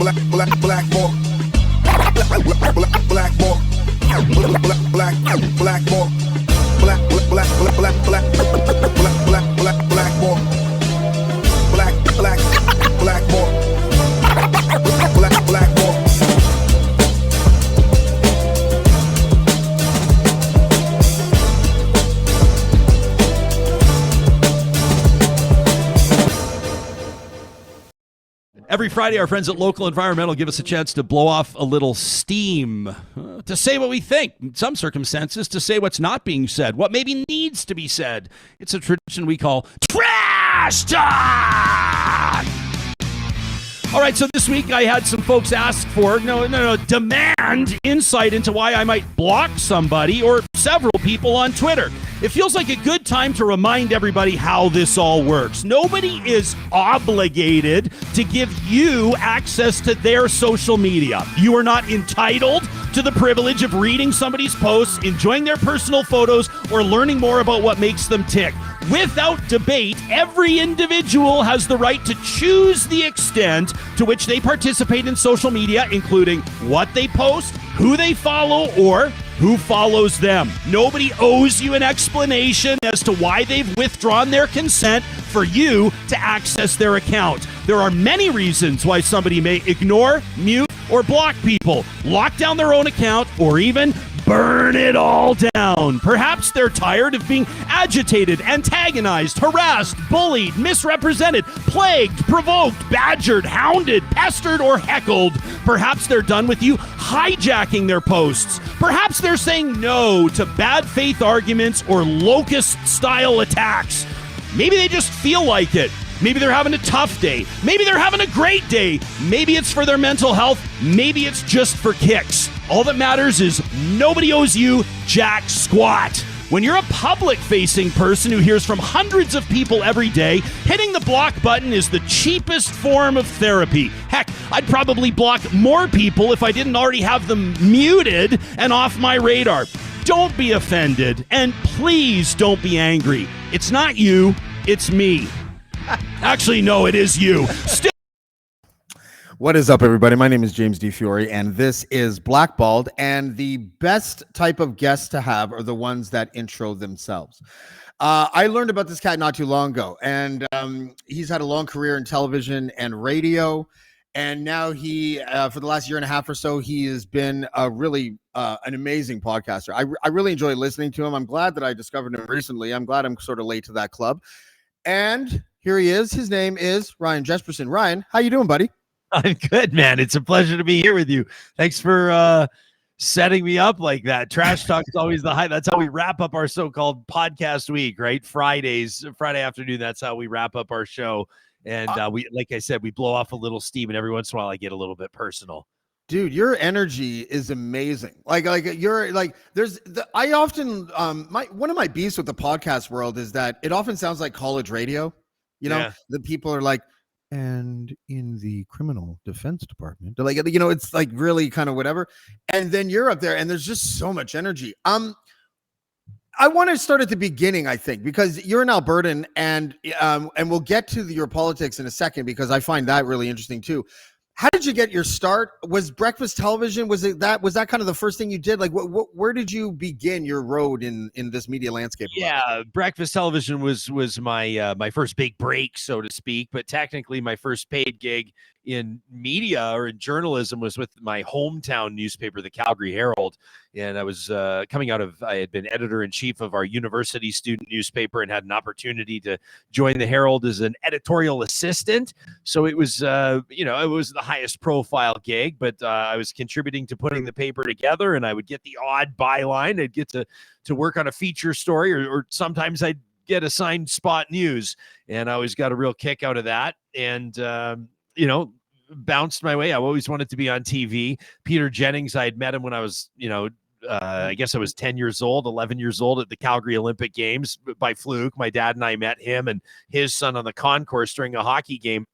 Blackballed. Every Friday, our friends at Local Environmental give us a chance to blow off a little steam, to say what we think, in some circumstances, to say what's not being said, what maybe needs to be said. It's a tradition we call Trash Talk! All right, so this week I had some folks ask for, demand insight into why I might block somebody or several people on Twitter. It feels like a good time to remind everybody how this all works. Nobody is obligated to give you access to their social media. You are not entitled to the privilege of reading somebody's posts, enjoying their personal photos, or learning more about what makes them tick. Without debate, every individual has the right to choose the extent to which they participate in social media, including what they post, who they follow, or who follows them. Nobody owes you an explanation as to why they've withdrawn their consent for you to access their account. There are many reasons why somebody may ignore, mute, or block people, lock down their own account, or even burn it all down. Perhaps they're tired of being agitated, antagonized, harassed, bullied, misrepresented, plagued, provoked, badgered, hounded, pestered, or heckled. Perhaps they're done with you hijacking their posts. Perhaps they're saying no to bad faith arguments or locust-style attacks. Maybe they just feel like it. Maybe they're having a tough day. Maybe they're having a great day. Maybe it's for their mental health. Maybe it's just for kicks. All that matters is nobody owes you jack squat. When you're a public-facing person who hears from hundreds of people every day, hitting the block button is the cheapest form of therapy. Heck, I'd probably block more people if I didn't already have them muted and off my radar. Don't be offended, and please don't be angry. It's not you, it's me. Actually, no, it is you. What is up, everybody? My name is James D. Fiore, and this is Blackballed. And the best type of guests to have are the ones that intro themselves. I learned about this cat not too long ago, and he's had a long career in television and radio. And now he, for the last year and a half or so, he has been an amazing podcaster. I really enjoy listening to him. I'm glad that I discovered him recently. I'm glad I'm sort of late to that club. And here he is. His name is Ryan Jespersen. Ryan, how you doing, buddy? I'm good, man. It's a pleasure to be here with you. Thanks for setting me up like that. Trash Talk is always the high. That's how we wrap up our so-called podcast week, right? Friday afternoon. That's how we wrap up our show. And we, like I said, we blow off a little steam, and every once in a while I get a little bit personal. Dude, your energy is amazing. Like you're like, I often, one of my beefs with the podcast world is that it often sounds like college radio. You know, yeah. The people are like, and in the criminal defense department, like, you know, it's like really kind of whatever. And then you're up there and there's just so much energy. I want to start at the beginning, I think, because you're an Albertan, and we'll get to your politics in a second, because I find that really interesting too. How did you get your start? Was breakfast television, was that kind of the first thing you did? Like, where did you begin your road in this media landscape? Yeah, breakfast television was my my first big break, so to speak. But technically, my first paid gig in media or in journalism was with my hometown newspaper, the Calgary Herald. And I was I had been editor-in-chief of our university student newspaper and had an opportunity to join the Herald as an editorial assistant. So it was, it was the highest profile gig, but I was contributing to putting the paper together, and I would get the odd byline. I'd get to work on a feature story, or sometimes I'd get assigned spot news, and I always got a real kick out of that. And, bounced my way. I always wanted to be on TV. Peter Jennings, I had met him when I was, I guess I was 11 years old at the Calgary Olympic Games by fluke. My dad and I met him and his son on the concourse during a hockey game.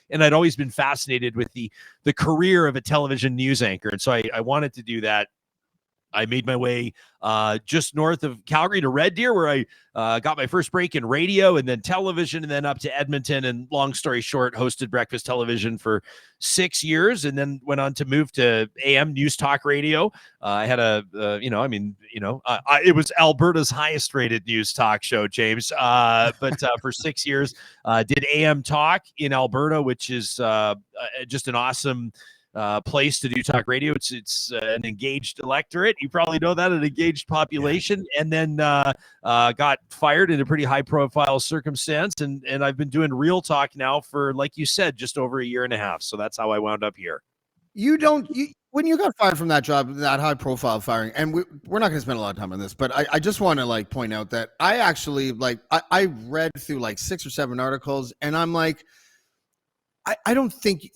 And I'd always been fascinated with the career of a television news anchor. And so I wanted to do that. I made my way just north of Calgary to Red Deer, where I got my first break in radio and then television, and then up to Edmonton. And long story short, hosted breakfast television for 6 years, and then went on to move to AM News Talk Radio. I had it was Alberta's highest rated news talk show, James. But for 6 years, did AM Talk in Alberta, which is just an awesome place to do talk radio. It's an engaged electorate. You probably know that, an engaged population. And then got fired in a pretty high profile circumstance. And I've been doing real talk now for, like you said, just over a year and a half. So that's how I wound up here. When you got fired from that job, that high profile firing, and we're not going to spend a lot of time on this, but I just want to point out that I actually I read through 6 or 7 articles, and I'm like, I don't think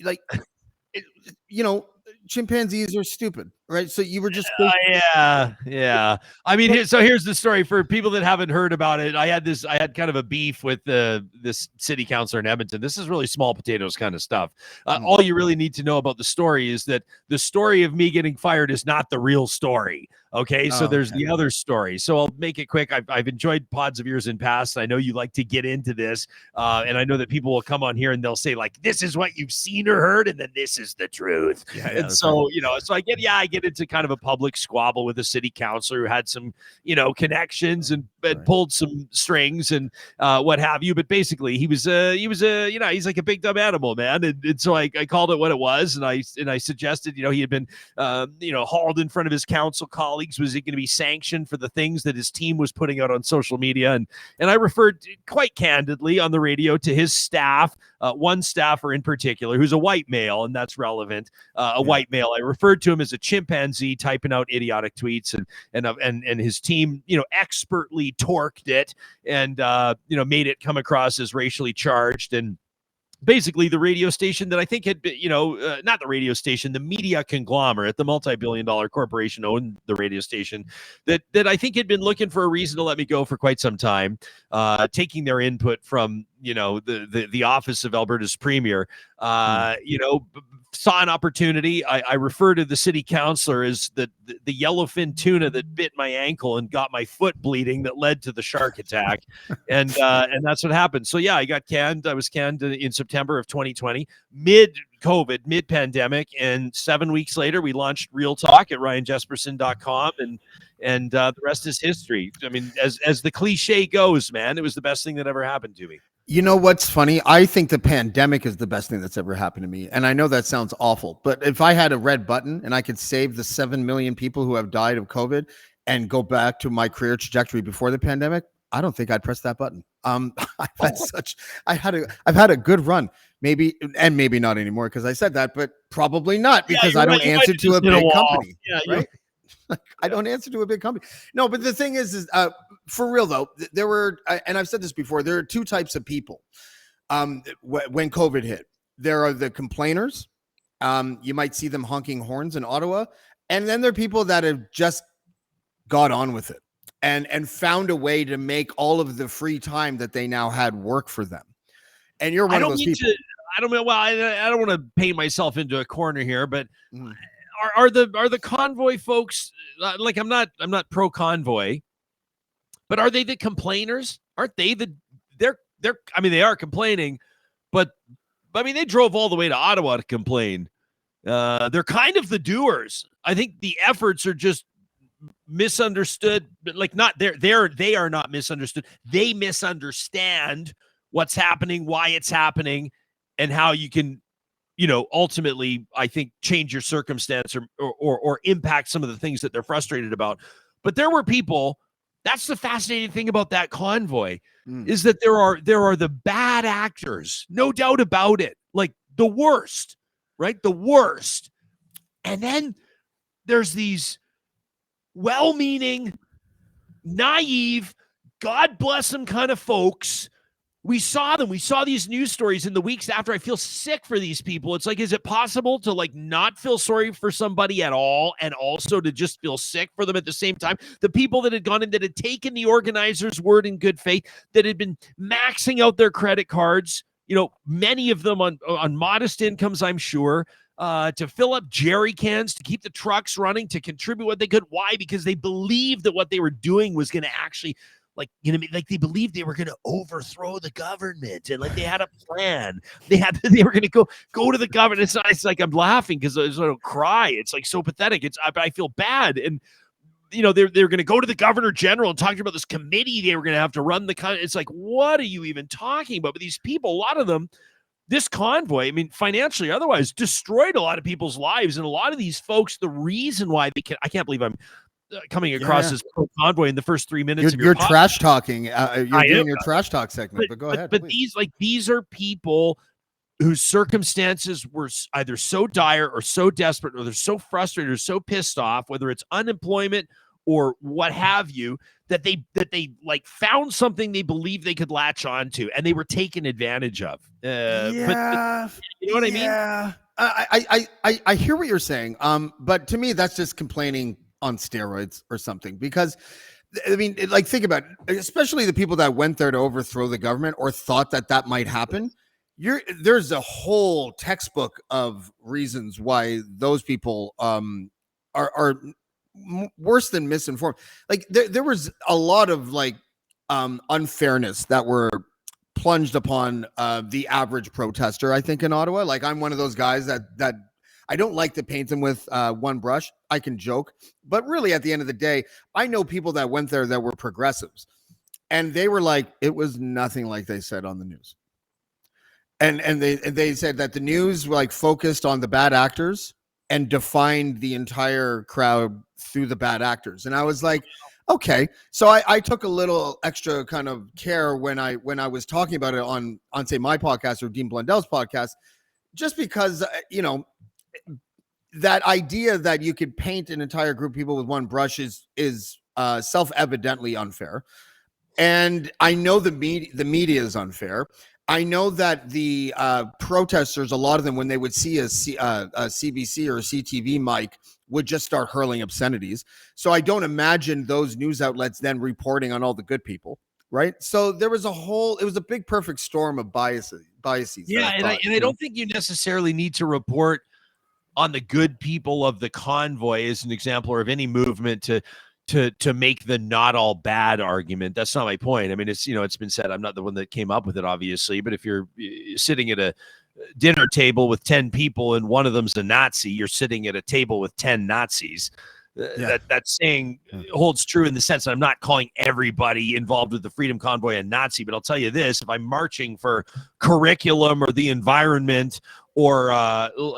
chimpanzees are stupid, right? So you were just yeah. I mean, here's the story for people that haven't heard about it. I had kind of a beef with this city councilor in Edmonton. This is really small potatoes kind of stuff. All you really need to know about the story is that the story of me getting fired is not the real story. Okay, so there's the other story. So I'll make it quick. I've enjoyed pods of yours in past. I know you like to get into this, and I know that people will come on here and they'll say this is what you've seen or heard, and then this is the truth. And so so I get into kind of a public squabble with a city councilor who had some connections and pulled some strings and what have you. But basically, he's like a big dumb animal, man. And so I called it what it was, and I suggested he had been hauled in front of his council colleagues. Was he going to be sanctioned for the things that his team was putting out on social media? And I referred quite candidly on the radio to his staff, one staffer in particular, who's a white male, and that's relevant. White male. I referred to him as a chimpanzee typing out idiotic tweets, and his team, expertly torqued it and made it come across as racially charged. And basically the radio station that I think had been, not the radio station, the media conglomerate, the multi-billion-dollar corporation owned the radio station that I think had been looking for a reason to let me go for quite some time, taking their input from, the office of Alberta's premier, saw an opportunity. I refer to the city councilor as the yellowfin tuna that bit my ankle and got my foot bleeding that led to the shark attack. And that's what happened. So yeah, I got canned. I was canned in September of 2020, mid-COVID, mid-pandemic. And 7 weeks later, we launched Real Talk at ryanjespersen.com. And the rest is history. I mean, as the cliche goes, man, it was the best thing that ever happened to me. You know what's funny? I think the pandemic is the best thing that's ever happened to me. And I know that sounds awful, but if I had a red button and I could save the 7 million people who have died of COVID and go back to my career trajectory before the pandemic, I don't think I'd press that button. I've had a good run, maybe not anymore because I said that, but probably not because I don't answer to a big company. Yeah, right? I don't answer to a big company. No, but the thing is for real though, there were, and I've said this before, there are 2 types of people. When COVID hit, there are the complainers. You might see them honking horns in Ottawa. And then there are people that have just got on with it and found a way to make all of the free time that they now had work for them. And you're one of those people. I don't want to paint myself into a corner here, but are the convoy folks I'm not pro convoy, but are they the complainers? Aren't they they're I mean, they are complaining, but I mean, they drove all the way to Ottawa to complain. They're kind of the doers. I think the efforts are just misunderstood, but they are not misunderstood. They misunderstand what's happening, why it's happening, and how you can ultimately, I think, change your circumstance or impact some of the things that they're frustrated about. But there were people. That's the fascinating thing about that convoy is that there are the bad actors, no doubt about it, like the worst, right? The worst. And then there's these well-meaning, naive, God bless them kind of folks. We saw them. We saw these news stories in the weeks after. I feel sick for these people. It's like, is it possible to not feel sorry for somebody at all and also to just feel sick for them at the same time? The people that had gone in, that had taken the organizer's word in good faith, that had been maxing out their credit cards, many of them on modest incomes, I'm sure, to fill up jerry cans, to keep the trucks running, to contribute what they could. Why? Because they believed that what they were doing was going to actually, like, you know, like they believed they were going to overthrow the government, and like they had a plan. They were going to go to the government. It's like I'm laughing because I sort of cry. It's like so pathetic. I feel bad. And you know, they're going to go to the governor general and talk about this committee they were going to have to run the country. It's like, what are you even talking about? But these people, a lot of them, this convoy, I mean, financially, otherwise, destroyed a lot of people's lives. And a lot of these folks, the reason why I can't believe I'm coming across as pro convoy in the first 3 minutes of your you're trash talking. You're doing your trash talk segment, but go ahead. But these are people whose circumstances were either so dire or so desperate, or they're so frustrated or so pissed off, whether it's unemployment or what have you, that they like found something they believe they could latch on to, and they were taken advantage of. But you know what I mean? Yeah, I hear what you're saying. But to me, that's just complaining on steroids or something. Because I mean, like, think about it, especially the people that went there to overthrow the government or thought that might happen. There's a whole textbook of reasons why those people are worse than misinformed. Like there was a lot of like unfairness that were plunged upon the average protester, I think, in Ottawa. Like, I'm one of those guys that I don't like to paint them with one brush. I can joke, but really at the end of the day, I know people that went there that were progressives, and they were like, it was nothing like they said on the news. And they said that the news like focused on the bad actors and defined the entire crowd through the bad actors. And I was like, okay. So I took a little extra kind of care when I was talking about it on say my podcast or Dean Blundell's podcast, just because, you know, that idea that you could paint an entire group of people with one brush is self-evidently unfair. And I know the media is unfair. I know that the protesters, a lot of them, when they would see a CBC or a CTV mic, would just start hurling obscenities. So I don't imagine those news outlets then reporting on all the good people, right? So there was it was a big perfect storm of biases. Yeah, I don't think you necessarily need to report on the good people of the convoy as an example, or of any movement to make the not all bad argument. That's not my point. I mean, it's, you know, it's been said, I'm not the one that came up with it, obviously, but if you're sitting at a dinner table with 10 people and one of them's a Nazi, you're sitting at a table with 10 Nazis. That saying holds true in the sense that I'm not calling everybody involved with the Freedom Convoy a Nazi, but I'll tell you this: if I'm marching for curriculum or the environment or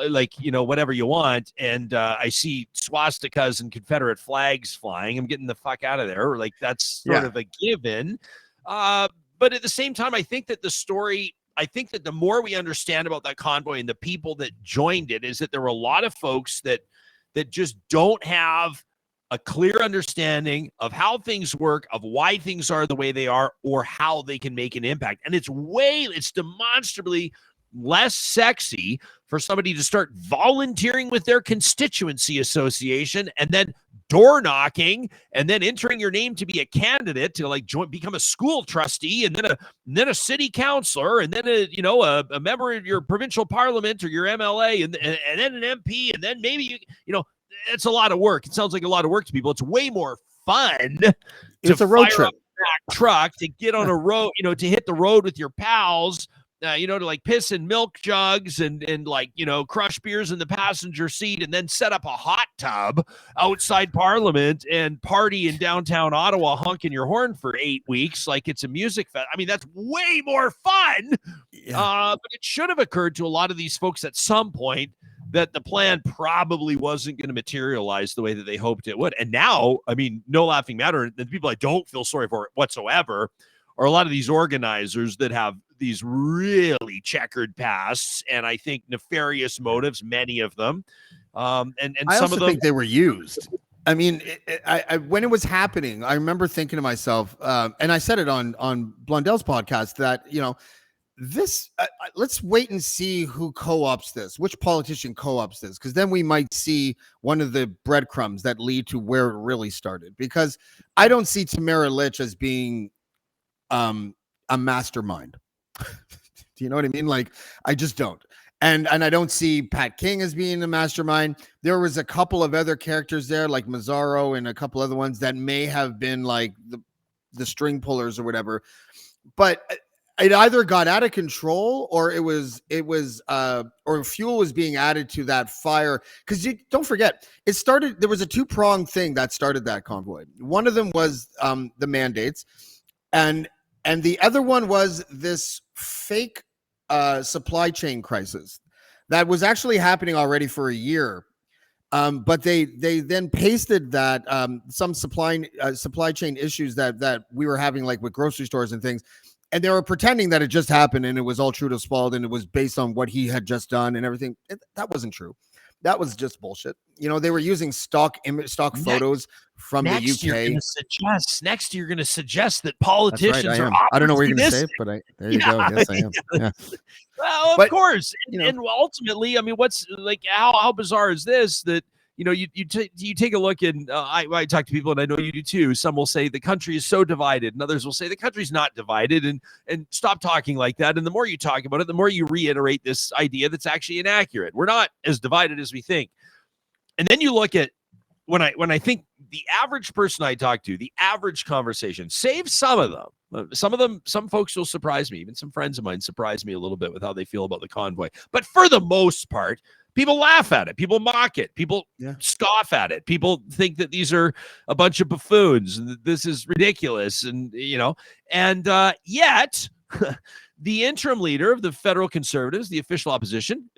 like, you know, whatever you want, and I see swastikas and Confederate flags flying, I'm getting the fuck out of there. Like, that's sort of a given. But at the same time, I think that the more we understand about that convoy and the people that joined it, is that there were a lot of folks that just don't have a clear understanding of how things work, of why things are the way they are, or how they can make an impact. And it's demonstrably less sexy for somebody to start volunteering with their constituency association and then door knocking and then entering your name to be a candidate to like become a school trustee and then a city councilor and then a member of your provincial parliament or your MLA and then an MP and then maybe it's a lot of work. It sounds like a lot of work to people. It's way more fun. It's a road trip. Truck to get on a road, to hit the road with your pals. To like piss in milk jugs and like, crush beers in the passenger seat and then set up a hot tub outside Parliament and party in downtown Ottawa honking your horn for 8 weeks like it's a music fest. I mean, that's way more fun. But it should have occurred to a lot of these folks at some point that the plan probably wasn't going to materialize the way that they hoped it would. And now, I mean, no laughing matter, the people I don't feel sorry for whatsoever are a lot of these organizers that have these really checkered pasts and I think nefarious motives, many of them. And I some also of them think they were used. I mean, when it was happening, I remember thinking to myself, and I said it on Blundell's podcast that, this let's wait and see who co-ops this, which politician co-ops this, because then we might see one of the breadcrumbs that lead to where it really started. Because I don't see Tamara Lich as being a mastermind. Do you know what I mean? Like, I just don't. And I don't see Pat King as being the mastermind. There was a couple of other characters there, like Mazzaro and a couple other ones that may have been like the string pullers or whatever. But it either got out of control or or fuel was being added to that fire. Because you don't forget, it started. There was a 2-pronged thing that started that convoy. One of them was the mandates, and the other one was this fake supply chain crisis that was actually happening already for a year. But they then pasted that some supply chain issues that we were having, like with grocery stores and things, and they were pretending that it just happened and it was all Trudeau's fault and it was based on what he had just done and everything. That wasn't true. That was just bullshit. They were using stock photos from the UK. Next, you're going to suggest that politicians are. I don't know what you're going to say, but there you go. Yes, I am. Yeah. Well, of course, and ultimately, I mean, what's like how bizarre is this? That you take a look, and I talk to people, and I know you do too. Some will say the country is so divided, and others will say the country's not divided, and stop talking like that. And the more you talk about it, the more you reiterate this idea that's actually inaccurate. We're not as divided as we think. And then you look at when I think the average person I talk to, the average conversation, save some of them, some folks will surprise me. Even some friends of mine surprise me a little bit with how they feel about the convoy. But for the most part, people laugh at it. People mock it. People scoff at it. People think that these are a bunch of buffoons and that this is ridiculous. And, yet the interim leader of the federal Conservatives, the official opposition,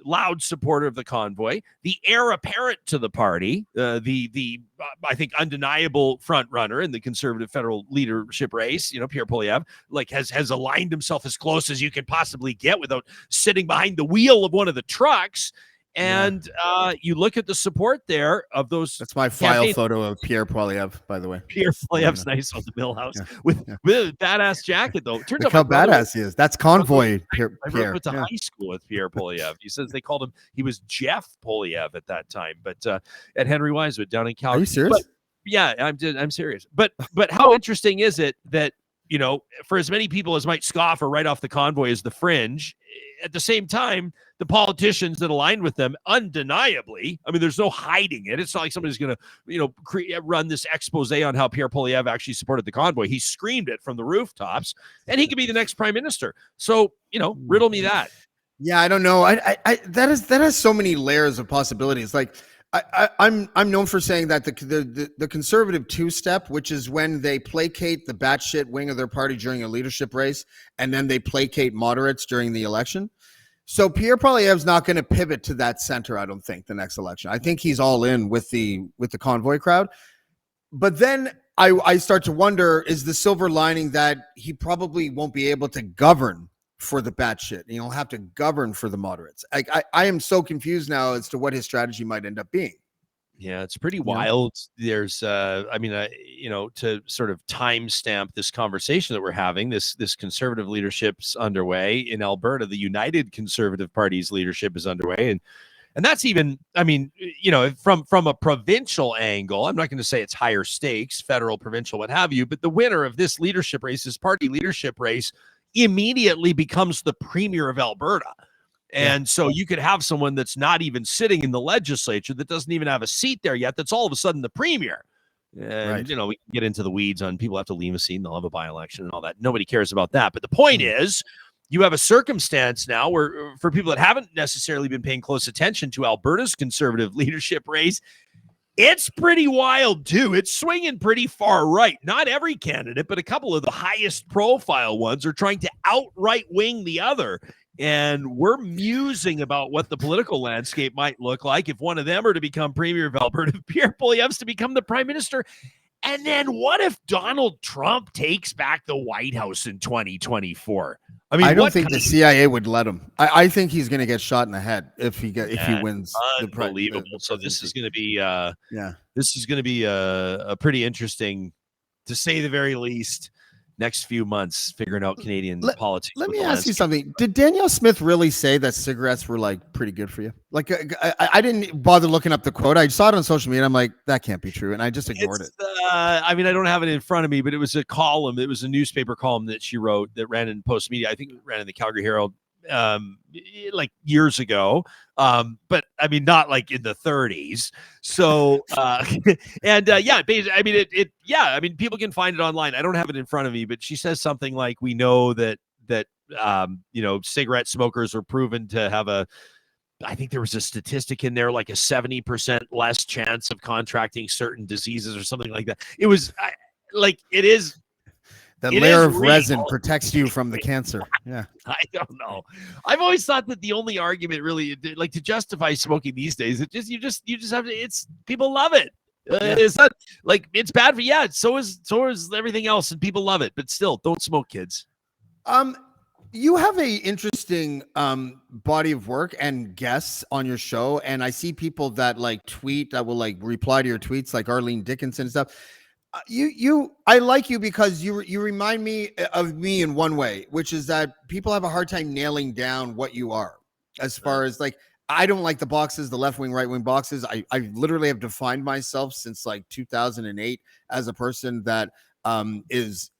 loud supporter of the convoy, the heir apparent to the party, the I think undeniable front runner in the Conservative federal leadership race, Pierre Poilievre, like has aligned himself as close as you can possibly get without sitting behind the wheel of one of the trucks. And you look at the support there of those. That's my file photo of Pierre Poilievre, by the way. Pierre Poilievre's nice on the Millhouse with a badass jacket, though. Turns out how badass he is. That's convoy. I went to high school with Pierre Poilievre. He says they called him. He was Jeff Poilievre at that time, but at Henry Wisewood down in Calgary. Are you serious? But, yeah, I'm serious. But how interesting is it that for as many people as might scoff or write off the convoy as the fringe, at the same time, the politicians that aligned with them, undeniably, I mean, there's no hiding it. It's not like somebody's going to, run this expose on how Pierre Poilievre actually supported the convoy. He screamed it from the rooftops, and he could be the next prime minister. So, riddle me that. Yeah, I don't know. That has so many layers of possibilities. Like, I'm known for saying that the conservative two-step, which is when they placate the batshit wing of their party during a leadership race, and then they placate moderates during the election. So Pierre Poilievre's not going to pivot to that center, I don't think, the next election. I think he's all in with the convoy crowd. But then I start to wonder, is the silver lining that he probably won't be able to govern for the batshit? He'll have to govern for the moderates. I am so confused now as to what his strategy might end up being. Yeah, it's pretty wild. There's, to sort of timestamp this conversation that we're having, this conservative leadership's underway in Alberta. The United Conservative Party's leadership is underway, and that's even, from a provincial angle. I'm not going to say it's higher stakes, federal, provincial, what have you, but the winner of this leadership race, this party leadership race, immediately becomes the premier of Alberta. And so you could have someone that's not even sitting in the legislature, that doesn't even have a seat there yet, that's all of a sudden the premier. And, we can get into the weeds on people have to leave a seat and they'll have a by-election and all that. Nobody cares about that. But the point is, you have a circumstance now where, for people that haven't necessarily been paying close attention to Alberta's conservative leadership race, it's pretty wild, too. It's swinging pretty far right. Not every candidate, but a couple of the highest profile ones are trying to outright wing the other. And we're musing about what the political landscape might look like if one of them are to become premier of Alberta, if Pierre Poilievre's to become the prime minister. And then what if Donald Trump takes back the White House in 2024? I mean, I don't think the CIA would let him. I think he's going to get shot in the head if he wins. Unbelievable. So this is going to be this is going to be a pretty interesting, to say the very least, next few months figuring out Canadian politics. Let me ask you something. Did Danielle Smith really say that cigarettes were like pretty good for you? Like, I didn't bother looking up the quote. I saw it on social media. I'm like, that can't be true. And I just ignored it. I don't have it in front of me, but it was a column. It was a newspaper column that she wrote that ran in Post Media. I think it ran in the Calgary Herald like years ago. But I mean, not like in the 30s. So, yeah, basically, I mean, I mean, people can find it online. I don't have it in front of me, but she says something like, we know that, cigarette smokers are proven to have I think there was a statistic in there, like a 70% less chance of contracting certain diseases or something like that. It was it is. That layer of resin protects you from the cancer. Yeah. I don't know. I've always thought that the only argument really, like, to justify smoking these days, you just have to, people love it. It's not like it's bad for, so is everything else, and people love it, but still, don't smoke, kids. You have a interesting body of work and guests on your show, and I see people that like tweet that will like reply to your tweets, like Arlene Dickinson and stuff. I like you because you remind me of me in one way, which is that people have a hard time nailing down what you are. As far as like, I don't like the boxes, the left wing, right wing boxes. I literally have defined myself since like 2008 as a person that is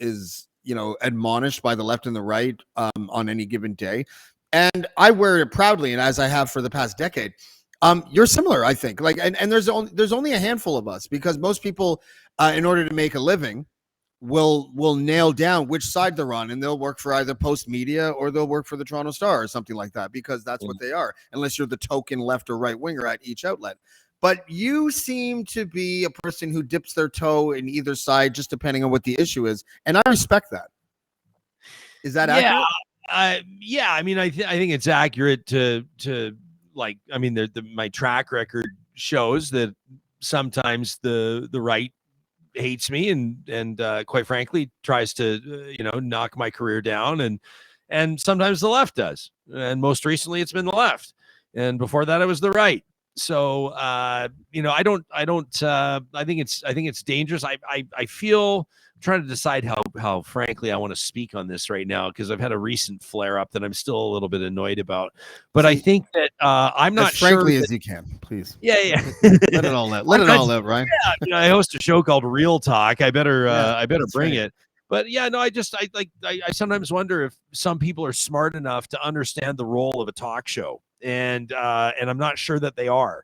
admonished by the left and the right on any given day, and I wear it proudly, and as I have for the past decade. You're similar, I think. Like, and there's only a handful of us, because most people, in order to make a living, will nail down which side they're on, and they'll work for either Post Media or they'll work for the Toronto Star or something like that, because that's what they are, unless you're the token left or right winger at each outlet. But you seem to be a person who dips their toe in either side, just depending on what the issue is, and I respect that. Is that accurate? Yeah. I mean, I think it's accurate to. Like, I mean, my track record shows that sometimes the right hates me and quite frankly tries to knock my career down, and sometimes the left does, and most recently it's been the left, and before that it was the right. So I think it's dangerous. I feel, I'm trying to decide how frankly I want to speak on this right now, because I've had a recent flare up that I'm still a little bit annoyed about. But I think that I'm not as frankly sure as you can, please. Yeah. Let it all out. Let it all out, Ryan. Yeah, I host a show called Real Talk. I better bring it. But yeah, no, I sometimes wonder if some people are smart enough to understand the role of a talk show, and I'm not sure that they are.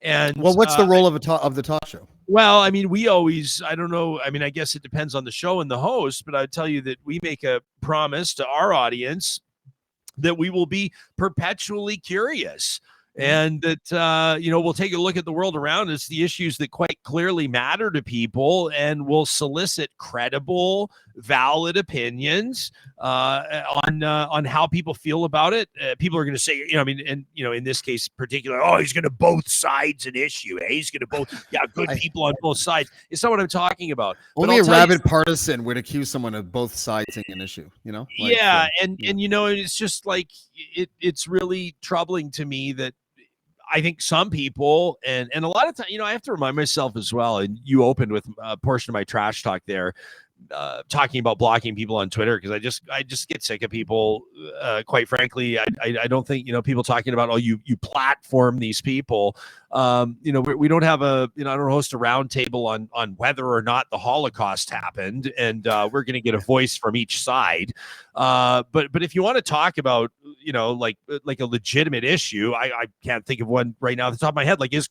And well, what's the role of the talk show? Well, I mean, I don't know. I mean, I guess it depends on the show and the host, but I'd tell you that we make a promise to our audience that we will be perpetually curious, and that we'll take a look at the world around us, the issues that quite clearly matter to people, and we'll solicit credible, valid opinions on how people feel about it. People are going to say, in this case particular, oh, he's going to both sides an issue. He's going to both, good people on both sides. It's not what I'm talking about. Only a rabid partisan would accuse someone of both sides an issue, and it's just like, it's really troubling to me that I think some people, and a lot of times, I have to remind myself as well, and you opened with a portion of my trash talk there, talking about blocking people on Twitter, because I just get sick of people. Quite frankly, I don't think people talking about, oh, you platform these people. We don't have I don't host a roundtable on whether or not the Holocaust happened, and we're going to get a voice from each side. But if you want to talk about like a legitimate issue, I can't think of one right now at the top of my head. Like, is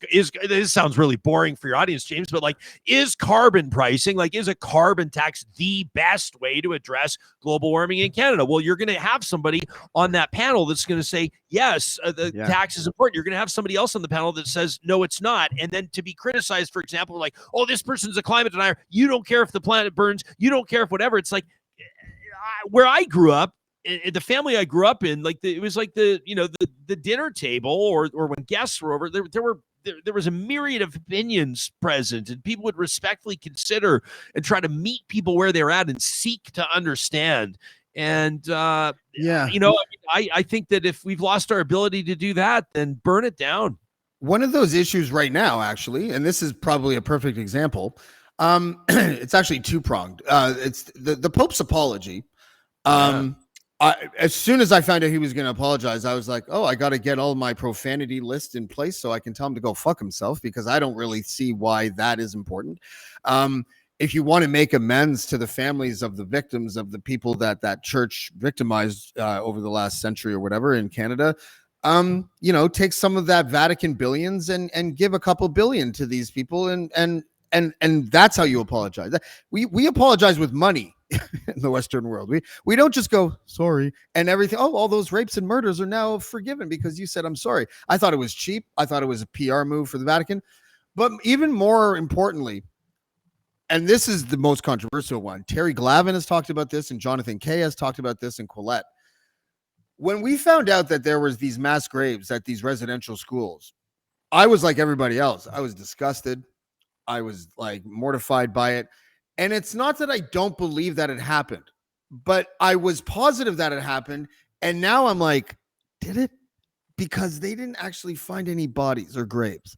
this sounds really boring for your audience, James, but like, is carbon pricing, like, is a carbon tax the best way to address global warming in Canada? Well, you're going to have somebody on that panel that's going to say, yes, the tax is important. You're going to have somebody else on the panel that says, no, it's not. And then to be criticized, for example, like, oh, this person's a climate denier. You don't care if the planet burns. You don't care if whatever. It's like, where I grew up, the family I grew up in, like, it was like the dinner table, or when guests were over, there was a myriad of opinions present, and people would respectfully consider and try to meet people where they're at and seek to understand. And I think that if we've lost our ability to do that, then burn it down. One of those issues right now, actually, and this is probably a perfect example. It's actually two-pronged. It's the Pope's apology. As soon as I found out he was going to apologize, I was like, oh, I got to get all my profanity list in place so I can tell him to go fuck himself, because I don't really see why that is important. if you want to make amends to the families of the victims of the people that church victimized over the last century or whatever in Canada, take some of that Vatican billions and give a couple billion to these people, and that's how you apologize. We apologize with money in the Western world. We don't just go sorry and everything. Oh, all those rapes and murders are now forgiven because you said I'm sorry. I thought it was cheap. I thought it was a PR move for the Vatican. But even more importantly, and this is the most controversial one, Terry Glavin has talked about this, and Jonathan Kay has talked about this, and Quillette. When we found out that there was these mass graves at these residential schools, I was like everybody else. I was disgusted. I was like mortified by it. And it's not that I don't believe that it happened, but I was positive that it happened. And now I'm like, did it? Because they didn't actually find any bodies or graves.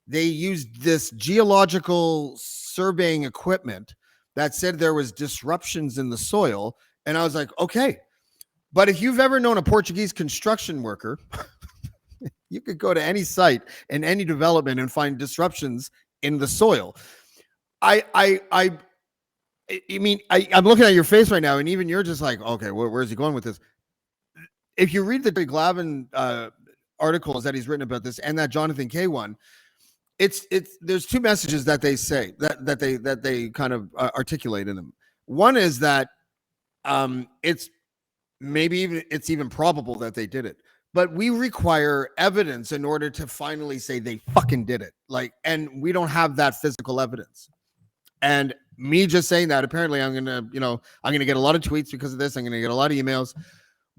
They used this geological surveying equipment that said there was disruptions in the soil. And I was like, okay. But if you've ever known a Portuguese construction worker, you could go to any site in any development and find disruptions in the soil. I'm looking at your face right now, and even you're just like, okay, where's he going with this? If you read the Glavin articles that he's written about this and that Jonathan Kay one, there's two messages that they say that they kind of articulate in them. One is that it's even probable that they did it, but we require evidence in order to finally say they fucking did it. And we don't have that physical evidence. And me just saying that, apparently I'm going to get a lot of tweets because of this. I'm going to get a lot of emails,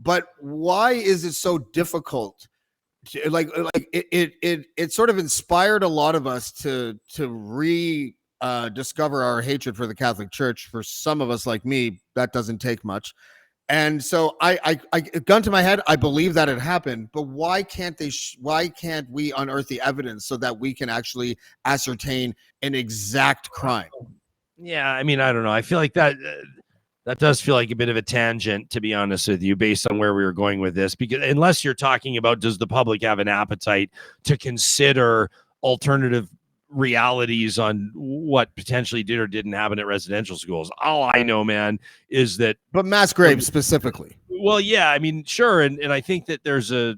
but why is it so difficult? It sort of inspired a lot of us to discover our hatred for the Catholic Church. For some of us like me, that doesn't take much. And so I gun to my head, I believe that it happened, but why can't we unearth the evidence so that we can actually ascertain an exact crime? Yeah, I mean, I don't know. I feel like that does feel like a bit of a tangent, to be honest with you, based on where we were going with this, because unless you're talking about, does the public have an appetite to consider alternative realities on what potentially did or didn't happen at residential schools? All I know, man, is that. But mass graves specifically. Well, yeah, I mean, sure, and I think that there's a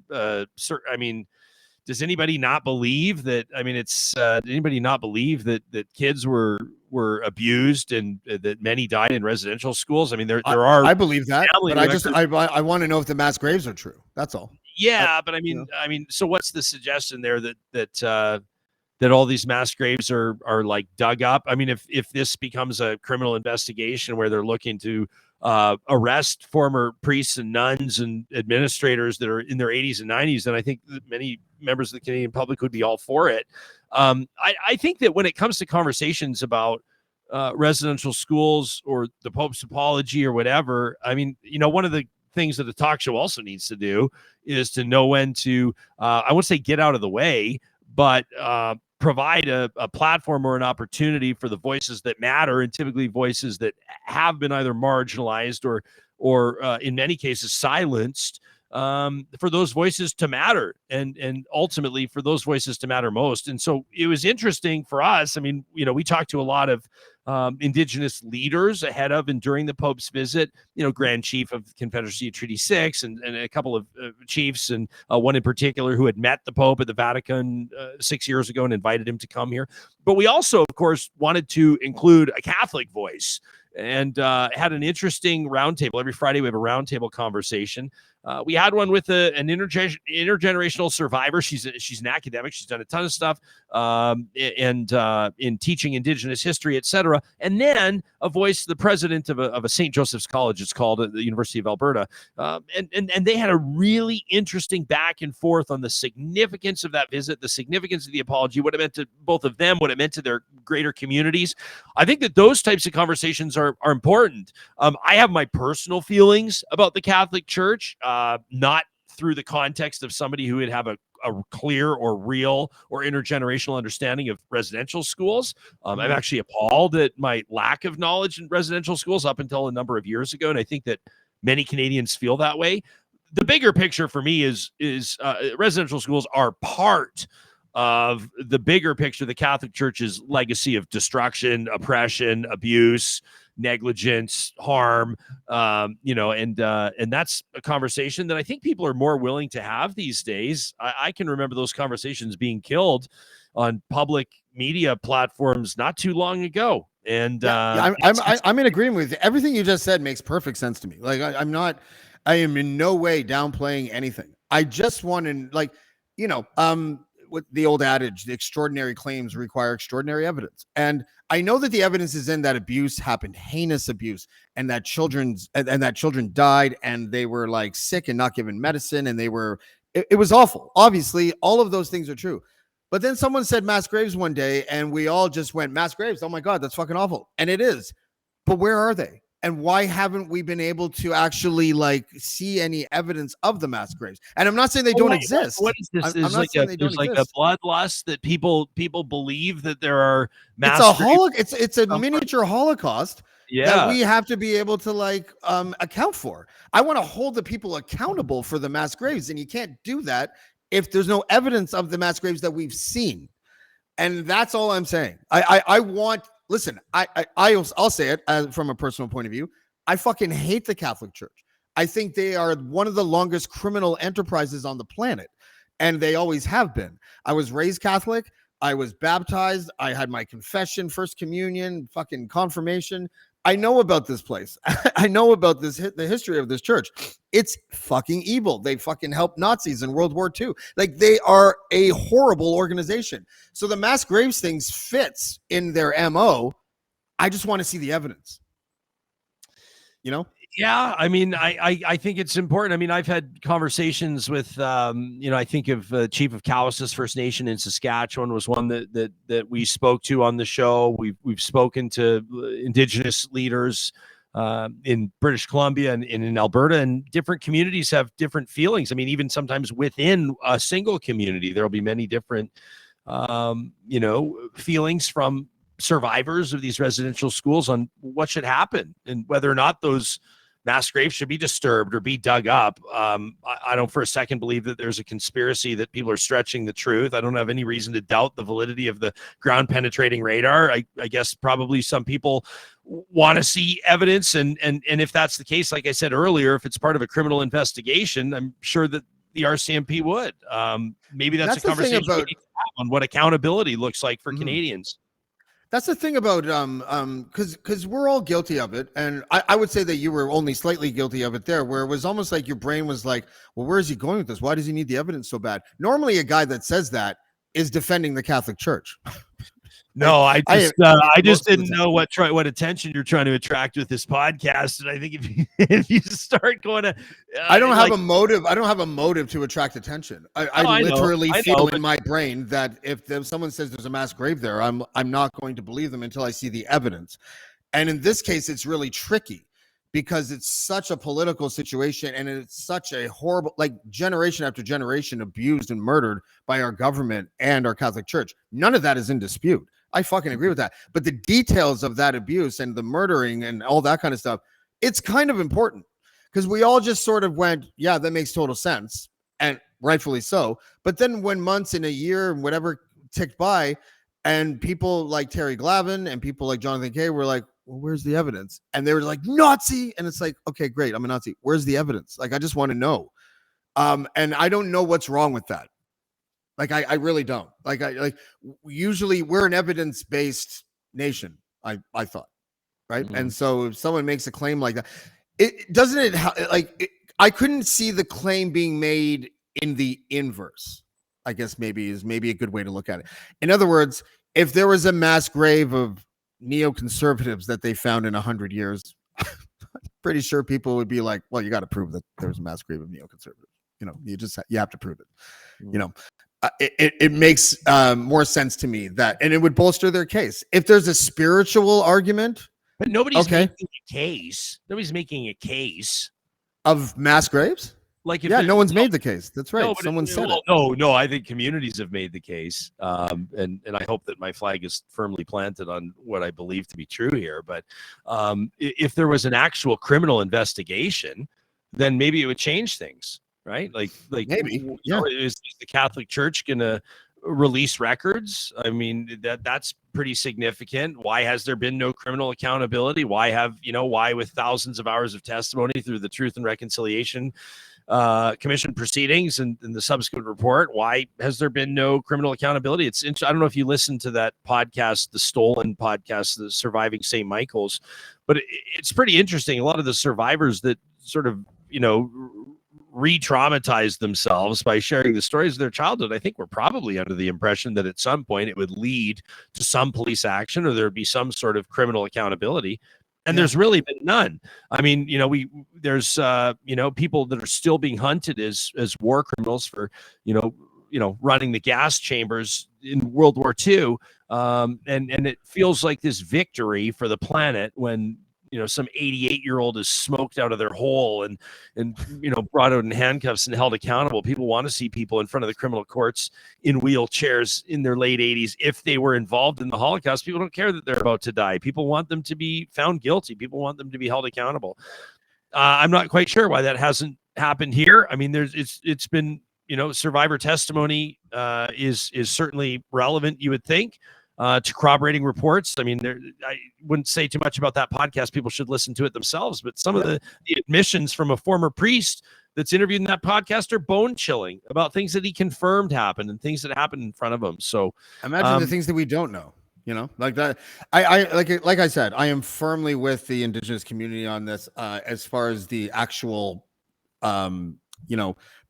certain. I mean, does anybody not believe that? I mean, did anybody not believe that kids were abused and that many died in residential schools? I mean, there are. I believe that, but I want to know if the mass graves are true. That's all. Yeah, but I mean, so what's the suggestion there that all these mass graves are like dug up? I mean, if this becomes a criminal investigation where they're looking to arrest former priests and nuns and administrators that are in their 80s and 90s, then I think that many members of the Canadian public would be all for it. I think that when it comes to conversations about residential schools or the Pope's apology or whatever, I mean, one of the things that a talk show also needs to do is to know when to, I won't say get out of the way, but provide a platform or an opportunity for the voices that matter, and typically voices that have been either marginalized or in many cases silenced, for those voices to matter and ultimately for those voices to matter most. And so it was interesting for us. I mean, we talked to a lot of Indigenous leaders ahead of and during the Pope's visit, Grand Chief of the Confederacy of Treaty 6 and a couple of chiefs, and one in particular who had met the Pope at the Vatican 6 years ago and invited him to come here. But we also, of course, wanted to include a Catholic voice and had an interesting roundtable. Every Friday we have a roundtable conversation. We had one with an intergenerational survivor. She's an academic. She's done a ton of stuff and in teaching Indigenous history, etc. And then a voice, the president of a St. Joseph's College, it's called, at the University of Alberta. And they had a really interesting back and forth on the significance of that visit, the significance of the apology, what it meant to both of them, what it meant to their greater communities. I think that those types of conversations are important. I have my personal feelings about the Catholic Church, not through the context of somebody who would have a clear or real or intergenerational understanding of residential schools. I'm actually appalled at my lack of knowledge in residential schools up until a number of years ago, and I think that many Canadians feel that way. The bigger picture for me is residential schools are part of the bigger picture, the Catholic Church's legacy of destruction, oppression, abuse, negligence, harm, and that's a conversation that I think people are more willing to have these days. I can remember those conversations being killed on public media platforms not too long ago. And I'm in agreement with you. Everything you just said makes perfect sense to me. Like I am in no way downplaying anything. I just want to with the old adage, the extraordinary claims require extraordinary evidence. And I know that the evidence is in that abuse happened, heinous abuse, and that children died, and they were like sick and not given medicine, and it was awful. Obviously, all of those things are true. But then someone said mass graves one day, and we all just went, mass graves, oh my God, that's fucking awful. And it is. But where are they? And why haven't we been able to actually see any evidence of the mass graves? And I'm not saying they don't exist. What is this? There's like a bloodlust that people believe that there are mass graves. It's a miniature Holocaust that we have to be able to account for. I want to hold the people accountable for the mass graves, and you can't do that if there's no evidence of the mass graves that we've seen. And that's all I'm saying. Listen, I'll say it from a personal point of view. I fucking hate the Catholic Church. I think they are one of the longest criminal enterprises on the planet, and they always have been. I was raised Catholic. I was baptized. I had my confession, first communion, fucking confirmation. I know about this place. I know about the history of this church. It's fucking evil. They fucking helped Nazis in World War II. They are a horrible organization. So the mass graves things fits in their MO. I just want to see the evidence. Yeah, I mean, I think it's important. I mean, I've had conversations with, I think of Chief of Cowessess First Nation in Saskatchewan was one that we spoke to on the show. We've spoken to Indigenous leaders in British Columbia and in Alberta, and different communities have different feelings. I mean, even sometimes within a single community, there'll be many different, feelings from survivors of these residential schools on what should happen and whether or not those mass graves should be disturbed or be dug up. I don't for a second believe that there's a conspiracy that people are stretching the truth. I don't have any reason to doubt the validity of the ground penetrating radar. I guess probably some people want to see evidence. And if that's the case, like I said earlier, if it's part of a criminal investigation, I'm sure that the RCMP would. Maybe that's a conversation we need to have on what accountability looks like for Canadians. That's the thing about because we're all guilty of it, and I would say that you were only slightly guilty of it there, where it was almost like your brain was like, well, where is he going with this? Why does he need the evidence so bad? Normally, a guy that says that is defending the Catholic Church. No, I just didn't know what attention you're trying to attract with this podcast, and I think if you start going to, I don't have a motive. I don't have a motive to attract attention. I literally feel in my brain that if someone says there's a mass grave there, I'm not going to believe them until I see the evidence. And in this case, it's really tricky because it's such a political situation, and it's such a horrible, generation after generation abused and murdered by our government and our Catholic Church. None of that is in dispute. I fucking agree with that. But the details of that abuse and the murdering and all that kind of stuff, it's kind of important because we all just sort of went, yeah, that makes total sense. And rightfully so. But then when months and a year and whatever ticked by, and people like Terry Glavin and people like Jonathan Kay were like, well, where's the evidence? And they were like, Nazi. And it's like, okay, great. I'm a Nazi. Where's the evidence? I just want to know. And I don't know what's wrong with that. I really don't. Usually we're an evidence-based nation, I thought, right? Mm-hmm. And so if someone makes a claim like that, I couldn't see the claim being made in the inverse, I guess maybe a good way to look at it. In other words, if there was a mass grave of neoconservatives that they found in 100 years, I'm pretty sure people would be like, well, you got to prove that there's a mass grave of neoconservatives. You have to prove it, mm-hmm. It makes more sense to me and it would bolster their case. If there's a spiritual argument, but nobody's making a case. Nobody's making a case of mass graves. No one's made the case. That's right. Someone said it. No. I think communities have made the case, and I hope that my flag is firmly planted on what I believe to be true here. But if there was an actual criminal investigation, then maybe it would change things. Right? Maybe. Yeah. Is the Catholic Church going to release records. I mean, that's pretty significant. Why has there been no criminal accountability? Why with thousands of hours of testimony through the Truth and Reconciliation Commission proceedings and the subsequent report, why has there been no criminal accountability? I don't know if you listened to that podcast, the Stolen podcast, the Surviving St. Michael's, but it's pretty interesting. A lot of the survivors that sort of, re-traumatized themselves by sharing the stories of their childhood, I think we're probably under the impression that at some point it would lead to some police action or there'd be some sort of criminal accountability. And there's really been none. I mean, there's people that are still being hunted as war criminals for, running the gas chambers in World War II. And it feels like this victory for the planet when, some 88-year-old is smoked out of their hole and brought out in handcuffs and held accountable. People want to see people in front of the criminal courts in wheelchairs in their late 80s if they were involved in the Holocaust. People don't care that they're about to die. People want them to be found guilty. People want them to be held accountable. I'm not quite sure why that hasn't happened here. I mean, it's been, survivor testimony is certainly relevant, you would think. To corroborating reports. I mean, I wouldn't say too much about that podcast. People should listen to it themselves. But some of the admissions from a former priest that's interviewed in that podcast are bone chilling about things that he confirmed happened and things that happened in front of him. So imagine the things that we don't know. Like that. Like I said, I am firmly with the Indigenous community on this. As far as the actual,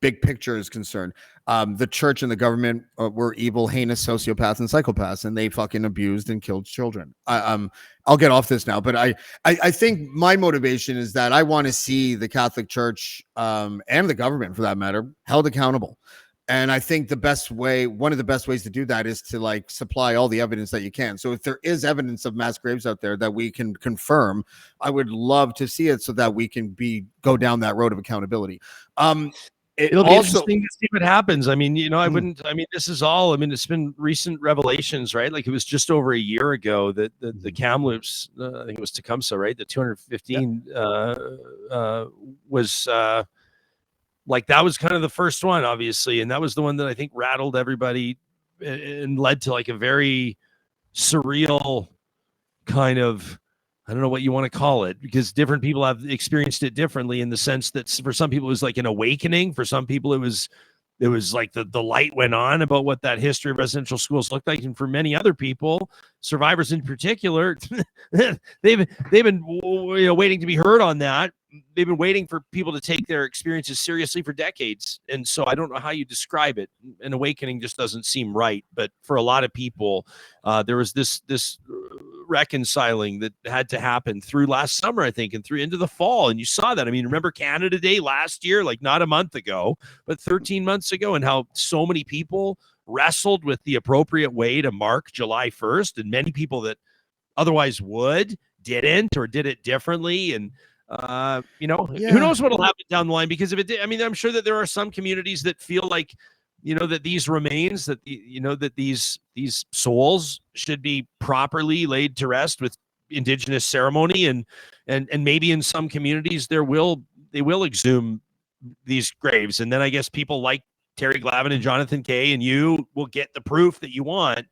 big picture is concerned. The church and the government were evil, heinous sociopaths and psychopaths, and they fucking abused and killed children. I'll get off this now, but I think my motivation is that I want to see the Catholic Church and the government, for that matter, held accountable. And I think one of the best ways to do that is to supply all the evidence that you can. So if there is evidence of mass graves out there that we can confirm, I would love to see it so that we can go down that road of accountability. It'll be interesting to see what happens. I mean, this is all, it's been recent revelations, right? Like it was just over a year ago that the Kamloops, I think it was Tecumseh, right? The 215 was that was kind of the first one, obviously. And that was the one that I think rattled everybody and led to a very surreal kind of, I don't know what you want to call it, because different people have experienced it differently in the sense that for some people it was like an awakening. For some people it was like the light went on about what that history of residential schools looked like. And for many other people, survivors in particular, they've been waiting to be heard on that. They've been waiting for people to take their experiences seriously for decades. And so I don't know how you describe it. An awakening just doesn't seem right. But for a lot of people, there was this reconciling that had to happen through last summer, I think, and through into the fall. And you saw that. I mean, remember Canada Day last year, not a month ago, but 13 months ago, and how so many people wrestled with the appropriate way to mark July 1st. And many people that otherwise didn't or did it differently. And who knows what'll happen down the line, because if it did, I'm sure that there are some communities that feel like, that these remains, that these souls should be properly laid to rest with Indigenous ceremony, and maybe in some communities they will exhume these graves, and then I guess people like Terry Glavin and Jonathan Kay and you will get the proof that you want.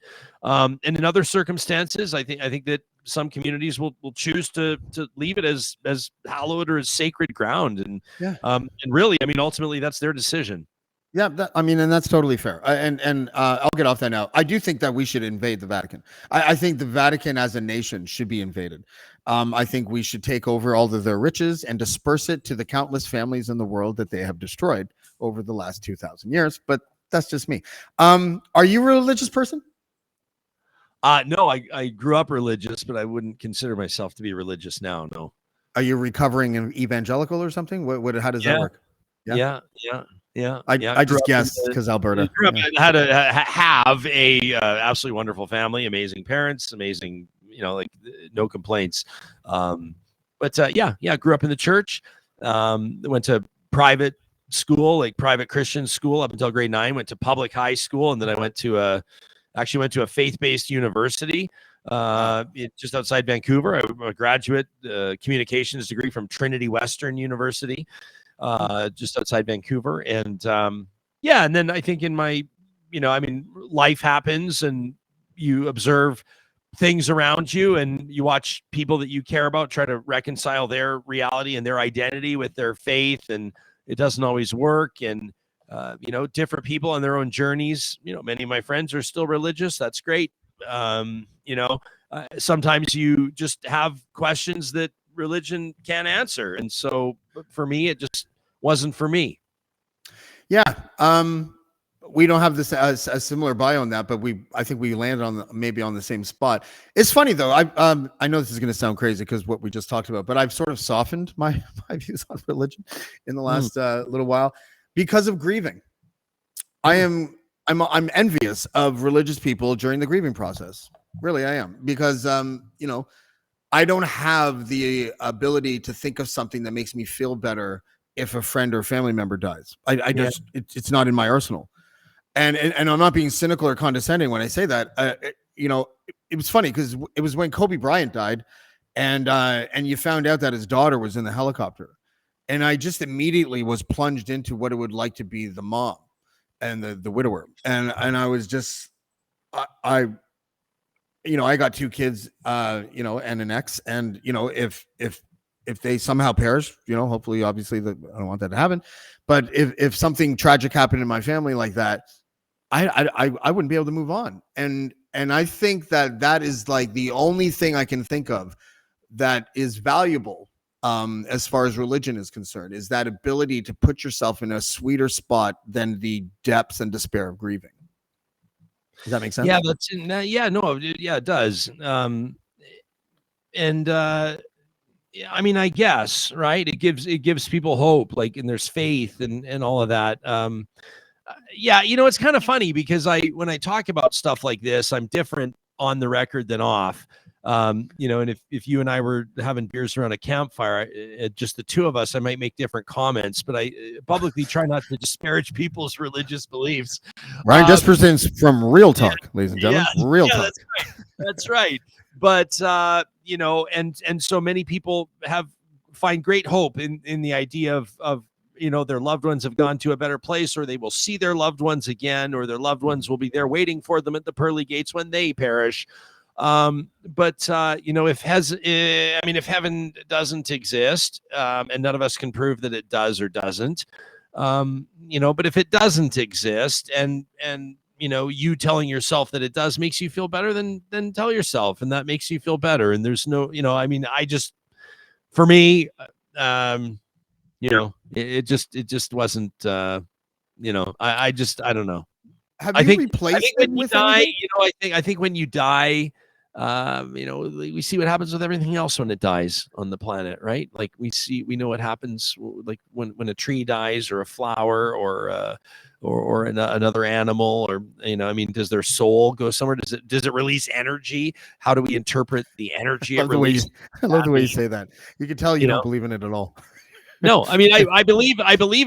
And in other circumstances, I think that some communities will choose to leave it as hallowed or as sacred ground, and really, ultimately that's their decision. Yeah, and that's totally fair. And I'll get off that now. I do think that we should invade the Vatican. I think the Vatican as a nation should be invaded. I think we should take over all of their riches and disperse it to the countless families in the world that they have destroyed over the last 2,000 years. But that's just me. Are you a religious person? No, I grew up religious, but I wouldn't consider myself to be religious now. No. Are you recovering an evangelical or something? How does that work? Yeah. I just guessed because Alberta. Had to have a absolutely wonderful family, amazing parents, amazing, no complaints. But grew up in the church. Went to private school, private Christian school up until grade 9. Went to public high school, and then I went to a faith-based university just outside Vancouver. I have a graduate communications degree from Trinity Western University. Just outside Vancouver. And and then I think in my I mean, life happens and you observe things around you and you watch people that you care about try to reconcile their reality and their identity with their faith, and it doesn't always work. And different people on their own journeys. Many of my friends are still religious. That's great. Sometimes you just have questions that religion can't answer, and so for me it just wasn't for me. Yeah. We don't have this a similar bio on that, but I think we landed on maybe on the same spot. It's funny though. I know this is going to sound crazy because what we just talked about, but I've sort of softened my views on religion in the last little while because of grieving. I'm envious of religious people during the grieving process. Really, I am, because I don't have the ability to think of something that makes me feel better if a friend or family member dies. It's not in my arsenal. And I'm not being cynical or condescending when I say that. It was funny because it was when Kobe Bryant died, and you found out that his daughter was in the helicopter, and I just immediately was plunged into what it would like to be the mom and the widower, and I was just I got 2 kids, and an ex, and if they somehow perish, hopefully, obviously, I don't want that to happen, but if something tragic happened in my family like that, I wouldn't be able to move on. And I think that is like the only thing I can think of that is valuable as far as religion is concerned, is that ability to put yourself in a sweeter spot than the depths and despair of grieving. Does that make sense? Yeah, it does. I mean, I guess, right? It gives people hope, like, and there's faith and all of that. It's kind of funny because when I talk about stuff like this, I'm different on the record than off. And if you and I were having beers around a campfire, just the two of us, I might make different comments, but I publicly try not to disparage people's religious beliefs. Ryan Jespersen's from Real Talk, ladies and gentlemen. Real Talk. That's right. But and so many people find great hope in the idea of their loved ones have gone to a better place, or they will see their loved ones again, or their loved ones will be there waiting for them at the pearly gates when they perish. If heaven doesn't exist, and none of us can prove that it does or doesn't, but if it doesn't exist and you telling yourself that it does makes you feel better, then tell yourself, and that makes you feel better. And there's no, for me, it just wasn't, I don't know. Have you replaced it when you die, I think when you die, we see what happens with everything else when it dies on the planet, right? Like we know what happens, like when a tree dies, or a flower, or another animal, or does their soul go somewhere? Does it release energy? How do we interpret the energy? I love the way you say that. You can tell you don't believe in it at all. No, I mean, I believe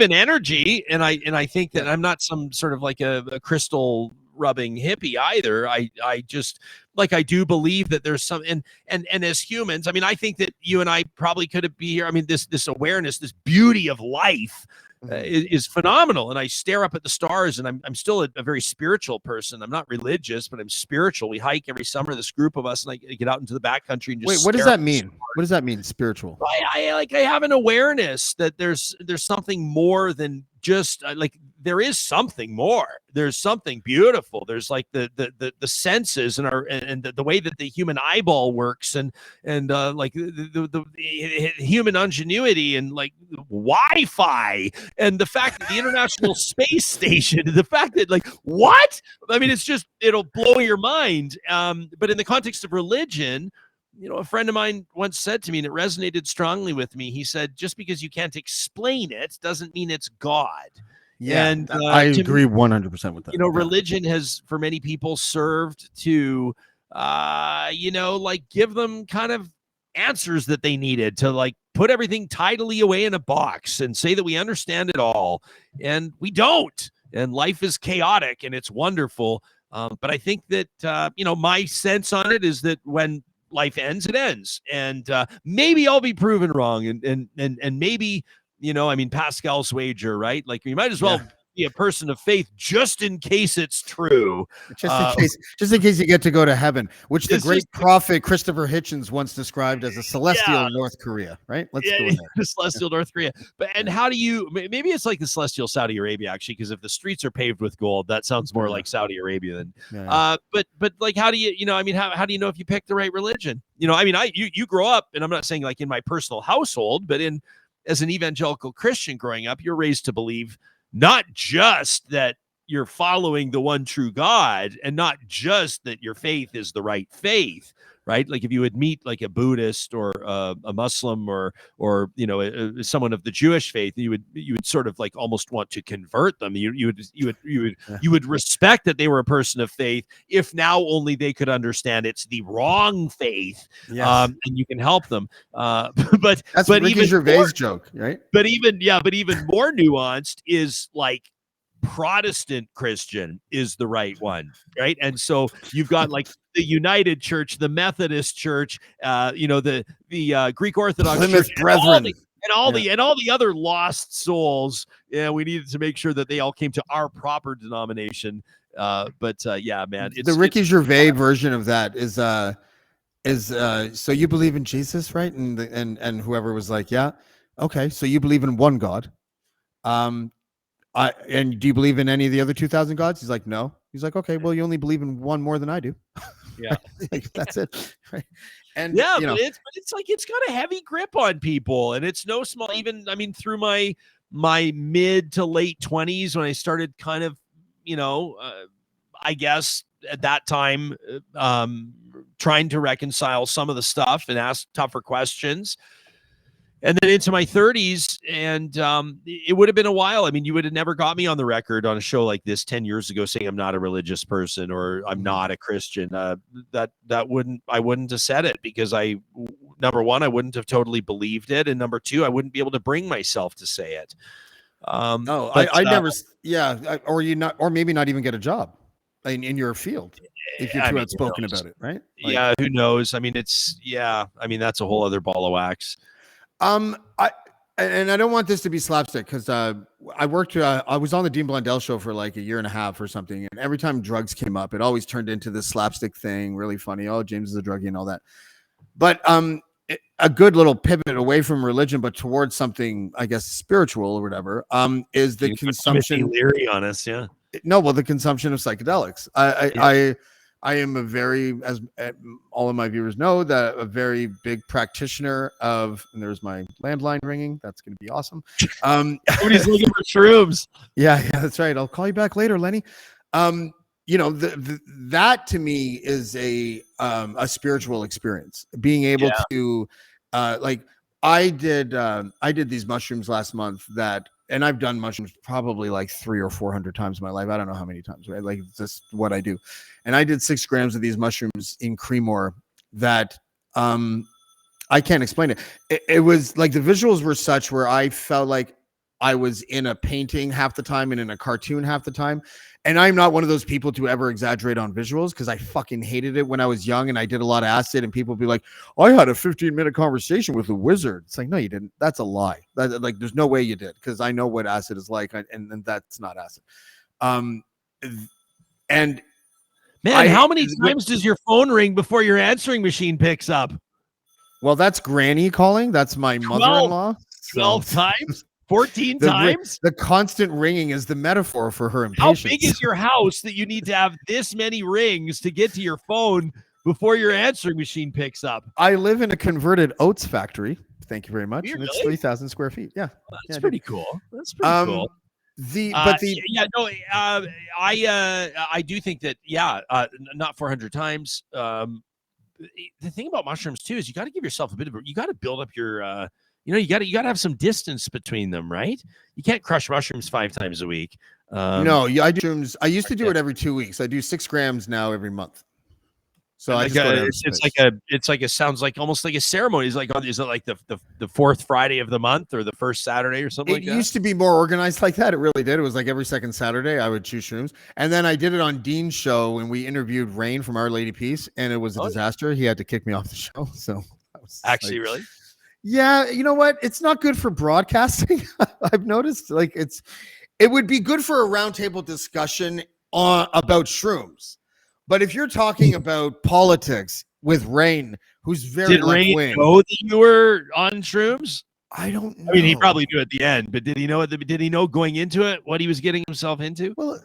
in energy, and I think that I'm not some sort of like a crystal rubbing hippie either. I just, like, I do believe that there's some, and as humans, I mean, I think that you and I probably could be here. I mean, this awareness, this beauty of life is phenomenal. And I stare up at the stars, and I'm still a very spiritual person. I'm not religious, but I'm spiritual. We hike every summer, this group of us, and I get out into the backcountry and just wait. What does that mean? What does that mean, spiritual? I have an awareness that there's something more than just there is something more. There's something beautiful. There's like the senses and the way that the human eyeball works, and like the human ingenuity, and like Wi-Fi, and the fact that the International Space Station, the fact that, like, what? I mean, it'll blow your mind. But in the context of religion, a friend of mine once said to me, and it resonated strongly with me. He said, just because you can't explain it doesn't mean it's God. Yeah, and I agree 100% with that. Religion has, for many people, served to, give them kind of answers that they needed to, like, put everything tidily away in a box and say that we understand it all. And we don't. And life is chaotic, and it's wonderful. But I think that, my sense on it is that when life ends, it ends. And maybe I'll be proven wrong. And maybe, Pascal's wager, right? Like, you might as well be a person of faith just in case it's true. Just in case you get to go to heaven, which the great prophet Christopher Hitchens once described as a celestial North Korea, right? Let's go there. The celestial North Korea. And how do you, maybe it's like the celestial Saudi Arabia, actually, because if the streets are paved with gold, that sounds more like Saudi Arabia than, but like, how do you, how do you know if you pick the right religion? You grow up, and I'm not saying like in my personal household, but as an evangelical Christian growing up, you're raised to believe not just that you're following the one true God, and not just that your faith is the right faith, right? Like if you would meet like a Buddhist or a Muslim or someone of the Jewish faith, you would sort of like almost want to convert them. You would respect that they were a person of faith, if now only they could understand it's the wrong faith, and you can help them. But Ricky Gervais' joke, right? But even more nuanced is like Protestant Christian is the right one, right? And so you've got like the United Church, the Methodist Church, the Greek Orthodox Plymouth Church, Brethren, and all the other lost souls. Yeah, we needed to make sure that they all came to our proper denomination. Man, the Ricky Gervais version of that is so you believe in Jesus, right? And whoever was like, yeah, okay, so you believe in one God. And do you believe in any of the other 2,000 gods? He's like, no. He's like, okay, well, you only believe in one more than I do. Yeah, like, that's it. Right. And but it's like it's got a heavy grip on people, and it's no small. Even through my mid to late 20s, when I started kind of, I guess at that time, trying to reconcile some of the stuff and ask tougher questions. And then into my 30s, and it would have been a while. I mean, you would have never got me on the record on a show like this 10 years ago saying I'm not a religious person or I'm not a Christian. I wouldn't have said it, because number one, I wouldn't have totally believed it, and number two, I wouldn't be able to bring myself to say it. I never, or maybe not even get a job in your field if you're too outspoken about it, right? Like, who knows? I mean, that's a whole other ball of wax. I don't want this to be slapstick, because I was on the Dean Blundell show for like a year and a half or something, and every time drugs came up, it always turned into this slapstick thing, really funny. Oh, James is a druggie and all that. But a good little pivot away from religion, but towards something, I guess, spiritual or whatever, is the consumption. Leery on us, yeah. No, well, the consumption of psychedelics. I am a very, as all of my viewers know, that a very big practitioner of, and there's my landline ringing. That's going to be awesome. Somebody's looking for shrooms. Yeah, that's right. I'll call you back later, Lenny. That to me is a spiritual experience. Being able to, I did these mushrooms last month and I've done mushrooms probably like 300 or 400 times in my life. I don't know how many times, right? Like, it's just what I do. And I did 6 grams of these mushrooms in Creemore that I can't explain it. It was like the visuals were such where I felt like I was in a painting half the time and in a cartoon half the time. And I'm not one of those people to ever exaggerate on visuals, because I fucking hated it when I was young and I did a lot of acid, and people would be like, I had a 15-minute conversation with a wizard. It's like, no, you didn't. That's a lie. Like, there's no way you did, because I know what acid is like, and that's not acid. And man, how many times does your phone ring before your answering machine picks up? Well, that's Granny calling. That's my mother-in-law. 12 times? 14 times? The constant ringing is the metaphor for her impatience. How big is your house that you need to have this many rings to get to your phone before your answering machine picks up? I live in a converted oats factory. Thank you very much. And it's 3,000 square feet. Yeah. Well, that's pretty cool. That's pretty cool. I do think that, not 400 times. The thing about mushrooms too is you got to give yourself you got to build up your, you got to have some distance between them, right? You can't crush mushrooms 5 times a week. No, I do mushrooms. I used to do it every 2 weeks. I do 6 grams now every month. So it sounds like almost like a ceremony. Is it like the fourth Friday of the month or the first Saturday or something like that? It used to be more organized like that. It really did. It was like every second Saturday I would choose shrooms. And then I did it on Dean's show when we interviewed Rain from Our Lady Peace, and it was a disaster. He had to kick me off the show. So actually, really? Yeah, you know what? It's not good for broadcasting. I've noticed, like, it would be good for a roundtable discussion about shrooms. But if you're talking about politics with Rain, who's very did Rain left-wing, know that you were on shrooms? I don't know. I mean, he probably knew at the end, but did he know did he know going into it what he was getting himself into? Well,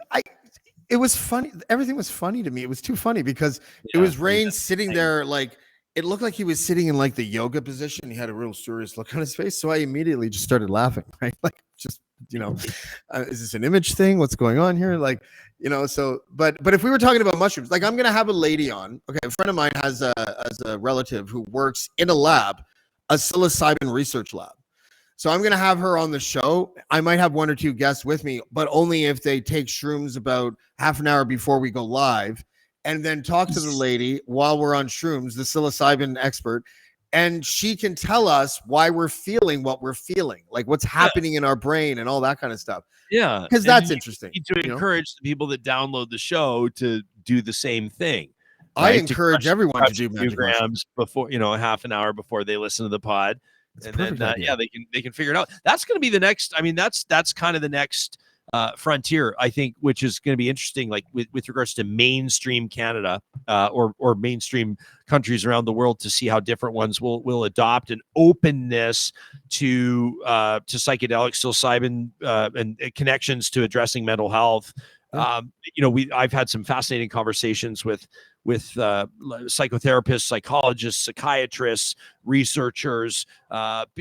it was funny. Everything was funny to me. It was too funny because it was Rain sitting there like it looked like he was sitting in like the yoga position. He had a real serious look on his face. So I immediately just started laughing, right? Like just, is this an image thing? What's going on here? Like, so, but if we were talking about mushrooms, like I'm going to have a lady on. Okay. A friend of mine has a relative who works in a lab, a psilocybin research lab. So I'm going to have her on the show. I might have one or two guests with me, but only if they take shrooms about half an hour before we go live, and then talk to the lady while we're on shrooms, the psilocybin expert, and she can tell us why we're feeling what we're feeling, like what's happening in our brain and all that kind of stuff. Yeah. Because that's interesting. To encourage the people that download the show to do the same thing. I encourage everyone to do magic grams before, half an hour before they listen to the pod. And then, they can figure it out. That's going to be the next. I mean, that's kind of the next frontier, I think, which is going to be interesting, like with regards to mainstream Canada or mainstream countries around the world, to see how different ones will adopt an openness to psychedelics, psilocybin, and connections to addressing mental health. I've had some fascinating conversations with psychotherapists, psychologists, psychiatrists, researchers,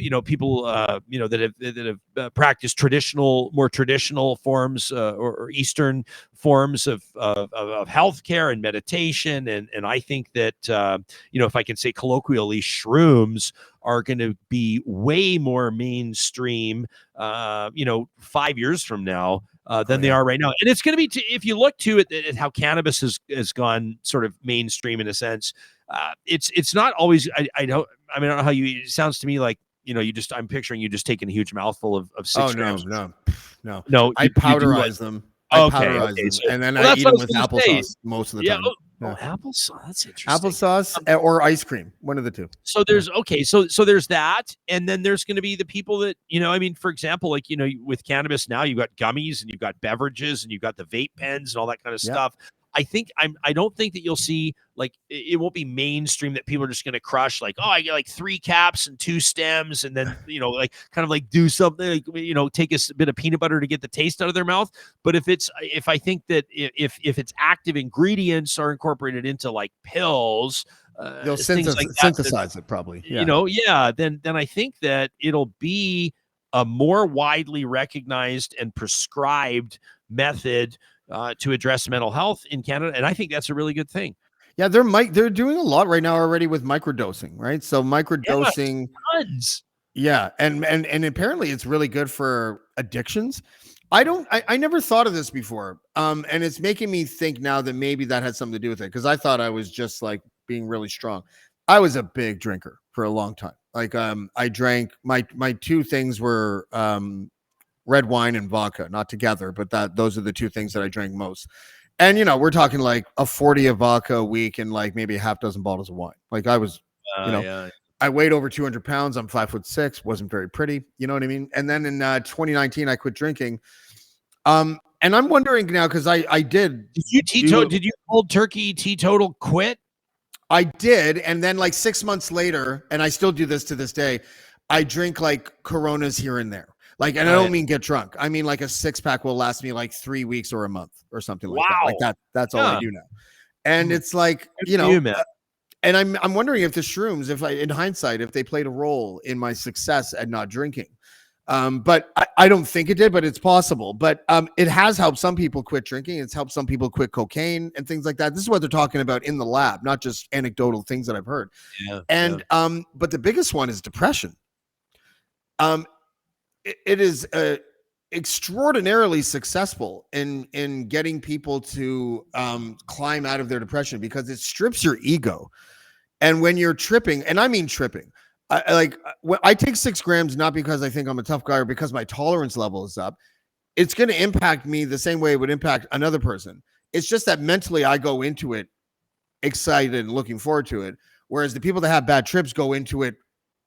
people, that have practiced more traditional forms or Eastern forms of healthcare and meditation. And I think that, if I can say colloquially, shrooms are going to be way more mainstream, 5 years from now. Than they are right now. And it's going to be, if you look to it, at how cannabis has gone sort of mainstream in a sense, it's not always, I don't know how it sounds to me like, I'm picturing you just taking a huge mouthful of 6 grams. No. I powderize them. And then I eat them with applesauce most of the time. Applesauce. That's interesting. Applesauce or ice cream, one of the two. So there's so there's that, and then there's going to be the people that for example, like with cannabis now, you've got gummies and you've got beverages and you've got the vape pens and all that kind of stuff. I don't think that you'll see, like, it won't be mainstream that people are just going to crush, like, oh, I get like 3 caps and 2 stems, and then like kind of like do something, like, take a bit of peanut butter to get the taste out of their mouth. But if I think that if its active ingredients are incorporated into like pills, they'll synthesize it probably. Then I think that it'll be a more widely recognized and prescribed method to address mental health in Canada, and I think that's a really good thing. Yeah, they're doing a lot right now already with microdosing, right? So microdosing, tons. Yeah, and apparently it's really good for addictions. I never thought of this before, and it's making me think now that maybe that had something to do with it, because I thought I was just like being really strong. I was a big drinker for a long time. Like I drank, my 2 things were red wine and vodka, not together, but those are the 2 things that I drank most. And we're talking like a 40 of vodka a week and like maybe a half dozen bottles of wine. Like I was, I weighed over 200 pounds. I'm 5'6", wasn't very pretty. You know what I mean? And then in 2019, I quit drinking. And I'm wondering now, because I did. Did you cold turkey teetotal quit? I did, and then like 6 months later, and I still do this to this day, I drink like Coronas here and there. Like, and I don't mean get drunk. I mean like a 6-pack will last me like 3 weeks or a month or something like that. Like that's all I do now. And it's like, and I'm wondering if the shrooms, in hindsight, if they played a role in my success at not drinking. But I don't think it did, but it's possible. But it has helped some people quit drinking. It's helped some people quit cocaine and things like that. This is what they're talking about in the lab, not just anecdotal things that I've heard. But the biggest one is depression. It is extraordinarily successful in getting people to climb out of their depression, because it strips your ego. And when you're tripping, and I mean tripping, I take 6 grams, not because I think I'm a tough guy or because my tolerance level is up. It's going to impact me the same way it would impact another person. It's just that mentally I go into it excited and looking forward to it. Whereas the people that have bad trips go into it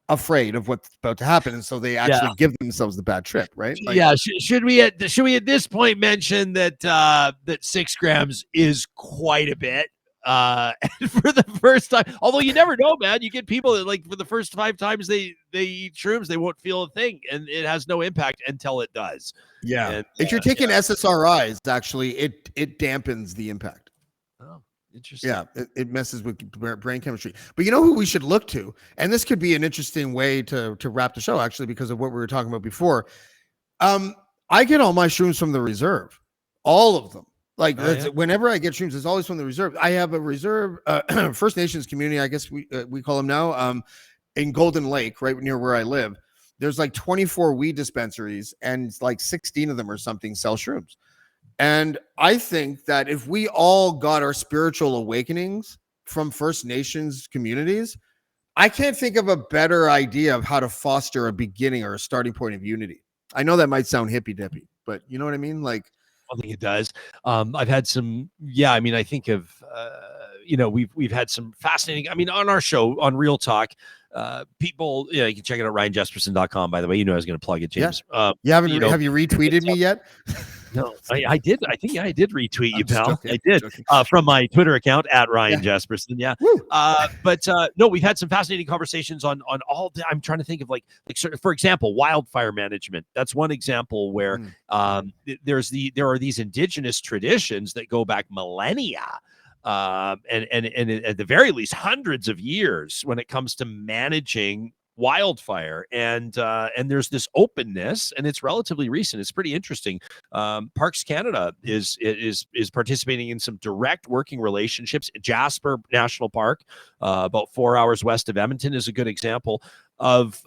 afraid of what's about to happen, and so they actually give themselves the bad trip, right? Like, yeah. Should we at this point mention that that 6 grams is quite a bit? And for the first time, although you never know, man, you get people that like for the first 5 times they eat shrooms, they won't feel a thing, and it has no impact until it does. Yeah. And, if you're taking SSRIs, actually, it dampens the impact. Oh, interesting. Yeah, it messes with brain chemistry. But you know who we should look to, and this could be an interesting way to wrap the show, actually, because of what we were talking about before. I get all my shrooms from the reserve, all of them. Like whenever I get shrooms, it's always from the reserve. I have a reserve First Nations community, I guess we call them now, in Golden Lake, right near where I live. There's like 24 weed dispensaries, and like 16 of them or something sell shrooms. And I think that if we all got our spiritual awakenings from First Nations communities, I can't think of a better idea of how to foster a beginning or a starting point of unity. I know that might sound hippy dippy, but you know what I mean? Like, I think it does. I've had some, I mean, I think of, we've had some fascinating, I mean, on our show, on Real Talk, people, you can check it out, ryanjespersen.com, by the way. I was going to plug it, James. Yeah. Have you retweeted me yet? No, I did. I think I did retweet you, pal. Joking, I did from my Twitter account at Ryan Jespersen. Yeah. But no, we've had some fascinating conversations on all. I'm trying to think of like for example, wildfire management. That's one example where there are these indigenous traditions that go back millennia. And at the very least hundreds of years when it comes to managing wildfire, and there's this openness, and it's relatively recent. It's pretty interesting. Parks Canada is participating in some direct working relationships. Jasper National Park, about 4 hours west of Edmonton, is a good example of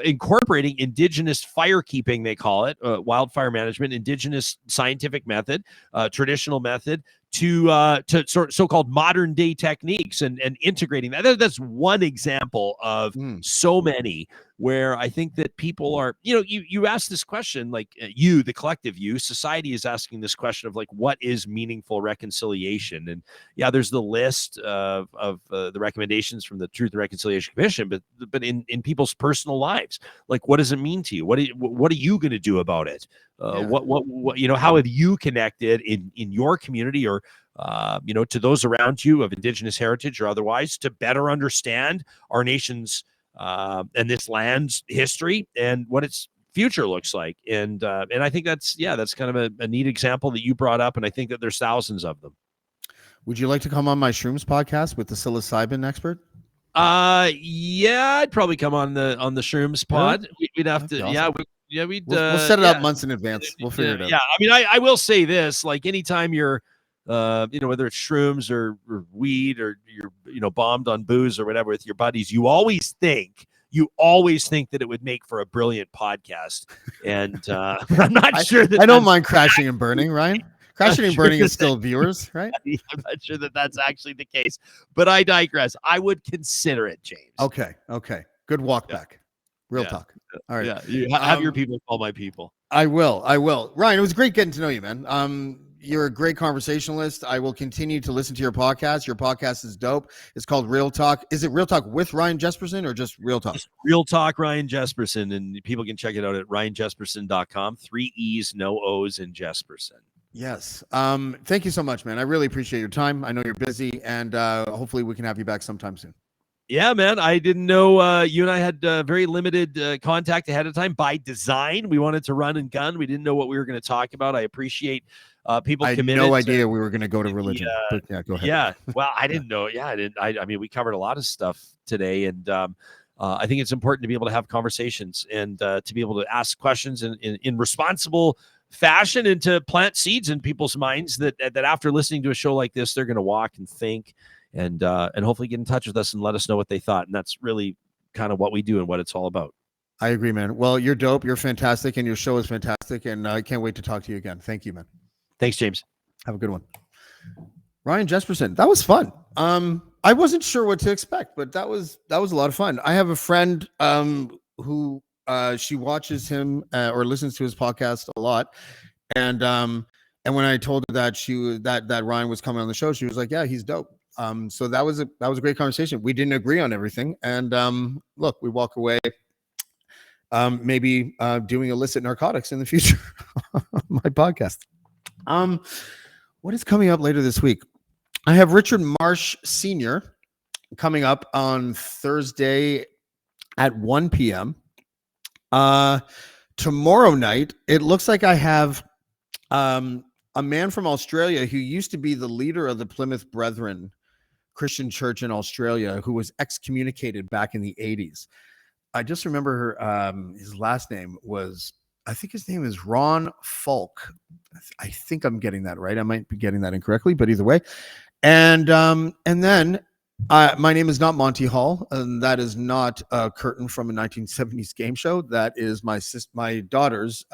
incorporating indigenous firekeeping, they call it, wildfire management, indigenous scientific method, traditional method, to so-called modern day techniques and integrating that. That's one example of so many where I think that people are, you ask this question, like the collective society is asking this question of like, what is meaningful reconciliation? And there's the list of the recommendations from the Truth and Reconciliation Commission, but in people's personal lives, like, what does it mean to you? What are you going to do about it? What how have you connected in your community or to those around you of indigenous heritage or otherwise to better understand our nation's and this land's history and what its future looks like? And I think that's kind of a neat example that you brought up, and I think that there's thousands of them. Would you like to come on my shrooms podcast with the psilocybin expert? I'd probably come on the shrooms pod. We'd have to, awesome. We'll set it up months in advance. We'll figure it out. Yeah, I mean, I will say this: like, anytime you're, whether it's shrooms or weed or you're, bombed on booze or whatever with your buddies, you always think that it would make for a brilliant podcast. And I'm not sure that I don't mind crashing and burning, Ryan. Crashing and burning is still viewers, right? I'm not sure that that's actually the case, but I digress. I would consider it, James. Okay. Good walk back. Real talk. All right. Yeah. You have your people call my people. I will. Ryan, it was great getting to know you, man. You're a great conversationalist. I will continue to listen to your podcast. Your podcast is dope. It's called Real Talk. Is it Real Talk with Ryan Jespersen or just Real Talk? Just Real Talk Ryan Jespersen, and people can check it out at ryanjespersen.com. 3 E's, no O's in Jespersen. Yes. Thank you so much, man. I really appreciate your time. I know you're busy, and hopefully we can have you back sometime soon. Yeah, man. I didn't know you and I had very limited contact ahead of time by design. We wanted to run and gun. We didn't know what we were going to talk about. I appreciate people committed. I had no idea we were going to go to religion. But go ahead. Yeah. Well, I didn't know. Yeah, I didn't. I mean, we covered a lot of stuff today, and I think it's important to be able to have conversations and to be able to ask questions in responsible fashion and to plant seeds in people's minds that after listening to a show like this, they're going to walk and think and hopefully get in touch with us and let us know what they thought. And that's really kind of what we do and what it's all about. I agree, man. Well, you're dope. You're fantastic. And your show is fantastic. And I can't wait to talk to you again. Thank you, man. Thanks, James. Have a good one. Ryan Jespersen. That was fun. I wasn't sure what to expect, but that was a lot of fun. I have a friend who she watches him or listens to his podcast a lot. And when I told her that that Ryan was coming on the show, she was like, yeah, he's dope. So that was a great conversation. We didn't agree on everything, and look, we walk away maybe doing illicit narcotics in the future. My podcast. What is coming up later this week? I have Richard Marsh Sr. coming up on Thursday at 1 p.m. Tomorrow night, it looks like I have a man from Australia who used to be the leader of the Plymouth Brethren Christian Church in Australia, who was excommunicated back in the 80s. I just remember his last name was, I think his name is Ron Falk. I think I'm getting that right. I might be getting that incorrectly, but either way. And then my name is not Monty Hall, and that is not a curtain from a 1970s game show. That is my daughter's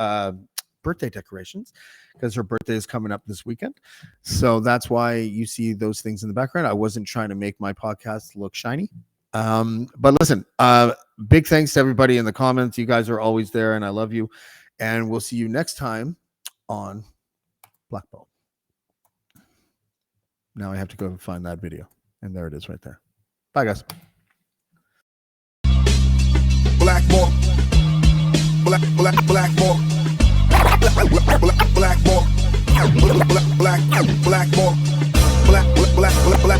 birthday decorations, because her birthday is coming up this weekend. So that's why you see those things in the background. I wasn't trying to make my podcast look shiny. But listen, big thanks to everybody in the comments. You guys are always there, and I love you. And we'll see you next time on Blackballed. Now I have to go find that video. And there it is right there. Bye, guys. Blackballed. Blackballed. Blackballed. Blackballed. Blackballed.